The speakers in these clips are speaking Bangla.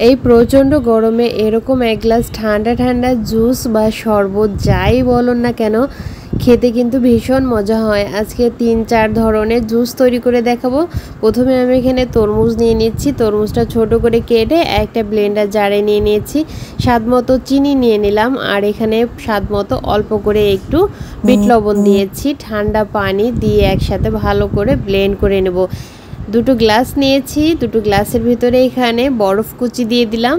এই প্রচণ্ড গরমে এরকম এক গ্লাস ঠান্ডা ঠান্ডা জুস বা শরবত যাই বলুন না কেন খেতে কিন্তু ভীষণ মজা হয়। আজকে 3-4 ধরনের জুস তৈরি করে দেখাবো। প্রথমে আমি এখানে তরমুজ নিয়ে নিচ্ছি। তরমুজটা ছোট করে কেটে একটা ব্লেন্ডার জারে নিয়ে নিয়েছি। স্বাদ মতো চিনি নিয়ে নিলাম, আর এখানে স্বাদ মতো অল্প করে একটু বিট লবণ দিয়েছি। ঠান্ডা পানি দিয়ে একসাথে ভালো করে ব্লেন্ড করে নেব। দুটো গ্লাস নিয়েছি, দুটো গ্লাসের ভিতরে এখানে বরফ কুচি দিয়ে দিলাম।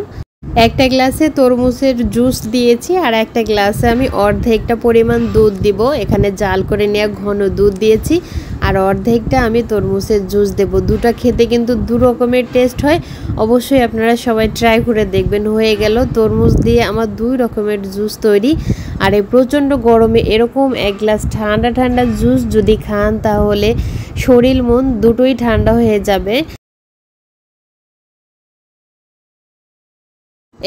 একটা গ্লাসে তরমুজের জুস দিয়েছি, আর একটা গ্লাসে আমি অর্ধেকটা পরিমাণ দুধ দিব। এখানে জাল করে নেওয়া ঘন দুধ দিয়েছি, আর অর্ধেকটা আমি তরমুজের জুস দেব। দুটো খেতে কিন্তু দু রকমের টেস্ট হয়। অবশ্যই আপনারা সবাই ট্রাই করে দেখবেন। হয়ে গেল তরমুজ দিয়ে আমার 2 রকমের জুস তৈরি। আর এই প্রচণ্ড গরমে এরকম এক গ্লাস ঠান্ডা ঠান্ডা জুস যদি খান তাহলে শরীর মন দুটোই ঠান্ডা হয়ে যাবে।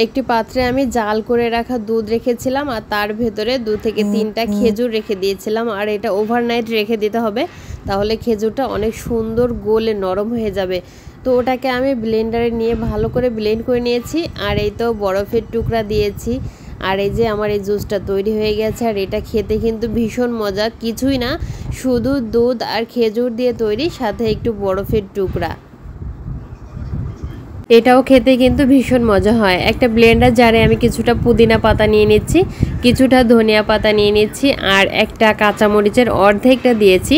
একটি পাত্রে আমি জাল করে রাখা দুধ রেখেছিলাম, আর তার ভেতরে 2 থেকে 3টা খেজুর রেখে দিয়েছিলাম। আর এটা ওভারনাইট রেখে দিতে হবে, তাহলে খেজুরটা অনেক সুন্দর গলে নরম হয়ে যাবে। তো ওটাকে আমি ব্লেন্ডারে নিয়ে ভালো করে ব্লেন্ড করে নিয়েছি। আর এই তো বরফের টুকরা দিয়েছি, আর এই যে আমার এই জুসটা তৈরি হয়ে গেছে। আর এটা খেতে কিন্তু ভীষণ মজা, কিছুই না, শুধু দুধ আর খেজুর দিয়ে তৈরি, সাথে একটু বরফের টুকরা। এটাও খেতে কিন্তু ভীষণ মজা হয়। একটা ব্লেন্ডার জারে আমি কিছুটা পুদিনা পাতা নিয়ে নিচ্ছি, কিছুটা ধনিয়া পাতা নিয়ে নিচ্ছি, আর একটা কাঁচামরিচের অর্ধেকটা দিয়েছি।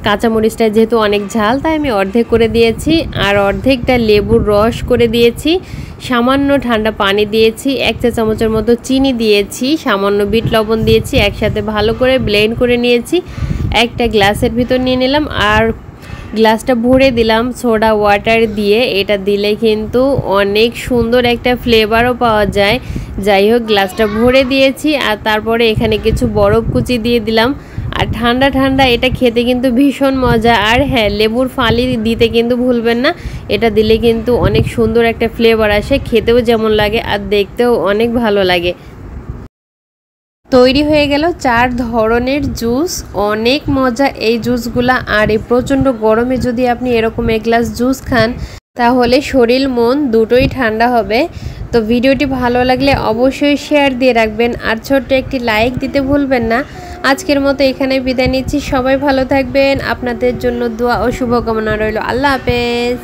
কাঁচামরিচটা যেহেতু অনেক ঝাল তাই আমি অর্ধেক করে দিয়েছি, আর অর্ধেকটা লেবুর রস করে দিয়েছি। সামান্য ঠান্ডা পানি দিয়েছি, 1 চা চামচের মতো চিনি দিয়েছি, সামান্য বিট লবণ দিয়েছি, একসাথে ভালো করে ব্লেন্ড করে নিয়েছি। একটা গ্লাসের ভিতর নিয়ে নিলাম, আর গ্লাসটা ভরে দিলাম সোডা ওয়াটার দিয়ে। এটা দিলে কিন্তু অনেক সুন্দর একটা ফ্লেভারও পাওয়া যায়। যাই হোক, গ্লাসটা ভরে দিয়েছি, আর তারপরে এখানে কিছু বরফ কুচি দিয়ে দিলাম। আর ঠান্ডা ঠান্ডা এটা খেতে কিন্তু ভীষণ মজা। আর হ্যাঁ, লেবুর ফালি দিতে কিন্তু ভুলবেন না, এটা দিলে কিন্তু অনেক সুন্দর একটা ফ্লেভার আসে, খেতেও যেমন লাগে আর দেখতেও অনেক ভালো লাগে। তৈরি হয়ে গেল 4 ধরনের জুস, অনেক মজা এই জুসগুলা। আর এই প্রচণ্ড গরমে যদি আপনি এরকম এক গ্লাস জুস খান তাহলে শরীর মন দুটোই ঠান্ডা হবে। তো ভিডিওটি ভালো লাগলে অবশ্যই শেয়ার দিয়ে রাখবেন, আর ছোট্ট একটি লাইক দিতে ভুলবেন না। আজকের মতো এখানে বিদায় নিচ্ছি। সবাই ভালো থাকবেন, আপনাদের জন্য দোয়া ও শুভকামনা রইল। আল্লাহ হাফেজ।